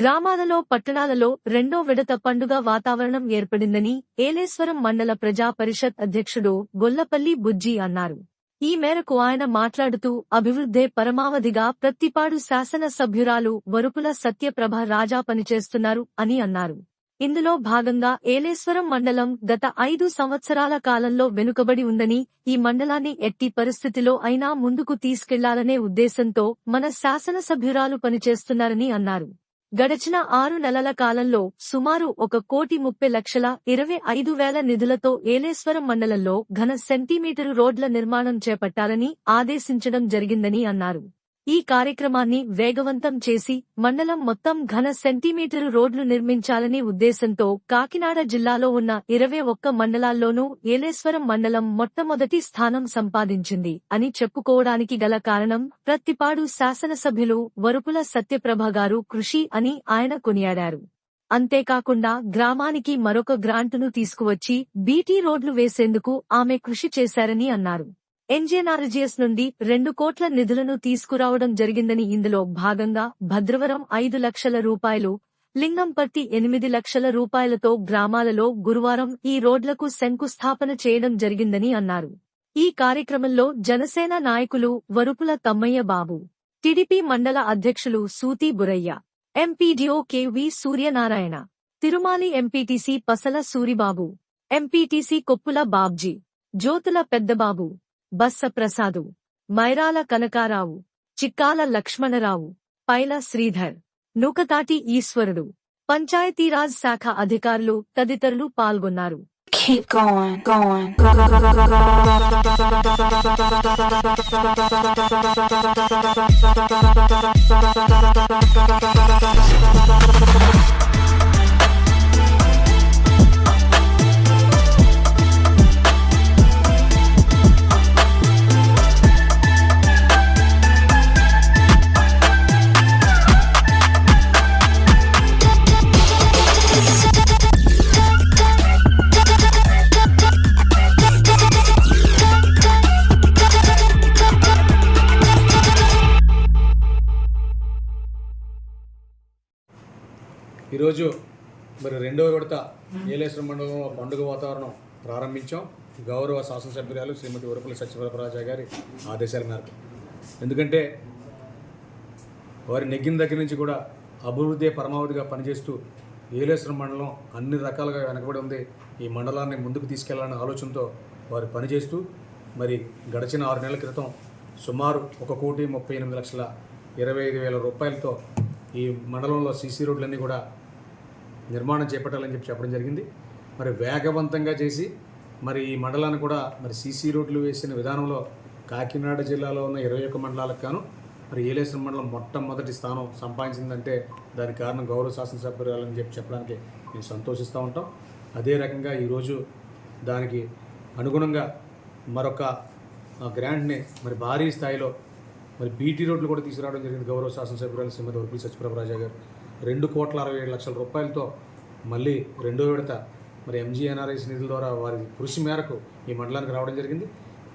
గ్రామాలలో పట్టణాలలో రెండో విడత పండుగ వాతావరణం ఏర్పడిందని ఏలేశ్వరం మండల ప్రజా పరిషత్ అధ్యక్షుడు గొల్లపల్లి బుజ్జి అన్నారు. ఈ మేరకు ఆయన మాట్లాడుతూ అభివృద్ధే పరమావధిగా ప్రత్తిపాడు శాసన సభ్యురాలు వరుపుల సత్యప్రభ రాజా పనిచేస్తున్నారు అని అన్నారు. ఇందులో భాగంగా ఏలేశ్వరం మండలం గత 5 సంవత్సరాల కాలంలో వెనుకబడి ఉందని, ఈ మండలాన్ని ఎట్టి పరిస్థితిలో అయినా ముందుకు తీసుకెళ్లాలనే ఉద్దేశంతో మన శాసనసభ్యురాలు పనిచేస్తున్నారని అన్నారు. గడచిన 6 నెలల కాలంలో సుమారు 1,30,25,000 నిధులతో ఏలేశ్వరం మండలంలో ఘన సెంటీమీటరు రోడ్ల నిర్మాణం చేపట్టాలని ఆదేశించడం జరిగిందని అన్నారు. ఈ కార్యక్రమాన్ని వేగవంతం చేసి మండలం మొత్తం ఘన సెంటీమీటరు రోడ్లు నిర్మించాలని ఉద్దేశంతో కాకినాడ జిల్లాలో ఉన్న 21 మండలాల్లోనూ ఏలేశ్వరం మండలం మొట్టమొదటి స్థానం సంపాదించింది అని చెప్పుకోవడానికి గల కారణం ప్రత్తిపాడు శాసనసభ్యులు వరుపుల సత్యప్రభ గారు కృషి అని ఆయన కొనియాడారు. అంతేకాకుండా గ్రామానికి మరొక గ్రాంటును తీసుకువచ్చి బీటీ రోడ్లు వేసేందుకు ఆమె కృషి చేశారని అన్నారు. ఎన్జీఎన్ఆర్జీఎస్ నుండి 2 కోట్ల నిధులను తీసుకురావడం జరిగిందని, ఇందులో భాగంగా భద్రవరం 5 లక్షల రూపాయలు, లింగంపర్తి 8 లక్షల రూపాయలతో గ్రామాలలో గురువారం ఈ రోడ్లకు శంకుస్థాపన చేయడం జరిగిందని అన్నారు. ఈ కార్యక్రమంలో జనసేన నాయకులు వరుపుల తమ్మయ్య బాబు, టీడీపీ మండల అధ్యక్షులు సూతి బురయ్య, MPDO KV Suryanarayana, Tirumali MPTC పసల సూరిబాబు, ఎంపీటీసీ కొప్పుల బాబ్జీ, జ్యోతుల పెద్దబాబు, బస్స ప్రసాదు, మైరాల కనకారావు, చిక్కాల లక్ష్మణరావు, పైల శ్రీధర్, నూకతాటి ఈశ్వరుడు, పంచాయతీరాజ్ శాఖ అధికారులు తదితరులు పాల్గొన్నారు. Keep going. ఈరోజు మరి రెండవ విడత ఏలేశ్వరం మండలంలో పండుగ వాతావరణం ప్రారంభించాం. గౌరవ శాసనసభ్యురాలు శ్రీమతి వరుపుల సత్యప్రభ రాజా గారి ఆదేశాల మేరకు. ఎందుకంటే వారి నెగ్గిన దగ్గర నుంచి కూడా అభివృద్ధి పరమావధిగా పనిచేస్తూ ఏలేశ్వరం మండలం అన్ని రకాలుగా వెనకబడి ఉంది. ఈ మండలాన్ని ముందుకు తీసుకెళ్లాలనే ఆలోచనతో వారు పనిచేస్తూ మరి గడిచిన 6 నెలల క్రితం సుమారు 1,38,25,000 రూపాయలతో ఈ మండలంలో సీసీ రోడ్లన్నీ కూడా నిర్మాణం చేపట్టాలని చెప్పడం జరిగింది. మరి వేగవంతంగా చేసి మరి ఈ మండలాన్ని కూడా మరి సీసీ రోడ్లు వేసిన విధానంలో కాకినాడ జిల్లాలో ఉన్న 21 మండలాలకు గాను మరి ఏలేశ్వరం మండలం మొట్టమొదటి స్థానం సంపాదించిందంటే దానికి కారణం గౌరవ శాసనసభ్యురాలని చెప్పడానికి మేము సంతోషిస్తూ ఉంటాం. అదే రకంగా ఈరోజు దానికి అనుగుణంగా మరొక గ్రాంట్ని మరి భారీ స్థాయిలో మరి బీటీ రోడ్లు కూడా తీసుకురావడం జరిగింది. గౌరవ శాసనసభ్యురాలు శ్రీమతి వరుపుల సత్యప్రభ రాజా గారు 2,67,00,000 రూపాయలతో మళ్ళీ రెండో విడత మరి ఎంజీఎన్ఆర్ఐస్ నిధుల ద్వారా వారి కృషి మేరకు ఈ మండలానికి రావడం జరిగింది.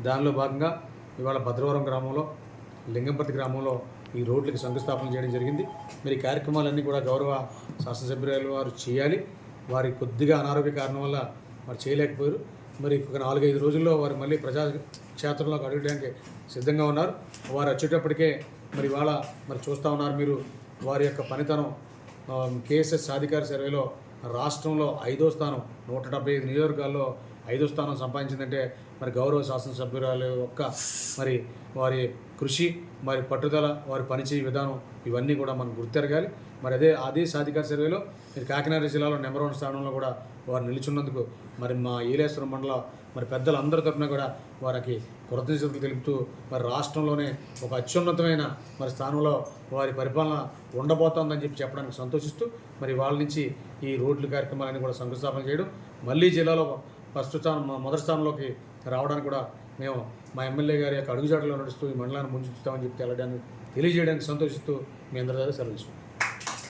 దానిలో భాగంగా ఇవాళ భద్రవరం గ్రామంలో, లింగంపర్తి గ్రామంలో ఈ రోడ్లకి శంకుస్థాపన చేయడం జరిగింది. మరి ఈ కార్యక్రమాలన్నీ కూడా గౌరవ శాసనసభ్యురాలు వారు చేయాలి. వారి కొద్దిగా అనారోగ్య కారణం వల్ల వారు చేయలేకపోయారు. మరి ఒక 4-5 రోజుల్లో వారు మళ్ళీ ప్రజాక్షేత్రంలోకి అడగడానికి సిద్ధంగా ఉన్నారు. వారు వచ్చేటప్పటికే మరి ఇవాళ మరి చూస్తూ ఉన్నారు మీరు వారి యొక్క పనితనం. కేఎస్ఎస్ సాధికార సర్వేలో రాష్ట్రంలో 5వ స్థానం, 175 నియోజకవర్గాల్లో 5వ స్థానం సంపాదించిందంటే మరి గౌరవ శాసనసభ్యురాలు యొక్క మరి వారి కృషి, మరి పట్టుదల, వారి పనిచేయ విధానం ఇవన్నీ కూడా మనం గుర్తెరగాలి. మరి అదే సాధికార సర్వేలో మరి కాకినాడ జిల్లాలో నెంబర్ 1 స్థానంలో కూడా వారు నిలుచున్నందుకు మరి మా ఏలేశ్వరం మండల మరి పెద్దలందరి తరఫున కూడా వారికి కృతజ్ఞతలు తెలుపుతూ మరి రాష్ట్రంలోనే ఒక అత్యున్నతమైన మరి స్థానంలో వారి పరిపాలన ఉండబోతోందని చెప్పడానికి సంతోషిస్తూ మరి వాళ్ళ నుంచి ఈ రోడ్ల కార్యక్రమాలన్నీ కూడా శంకుస్థాపన చేయడం, మళ్ళీ జిల్లాలో మొదటి స్థానంలోకి రావడానికి కూడా మేము మా ఎమ్మెల్యే గారి యొక్క అడుగుజాడలో నడుస్తూ ఈ మండలాన్ని ముందుతామని తెలియజేయడానికి సంతోషిస్తూ మీ అందరి దగ్గర సెలవు.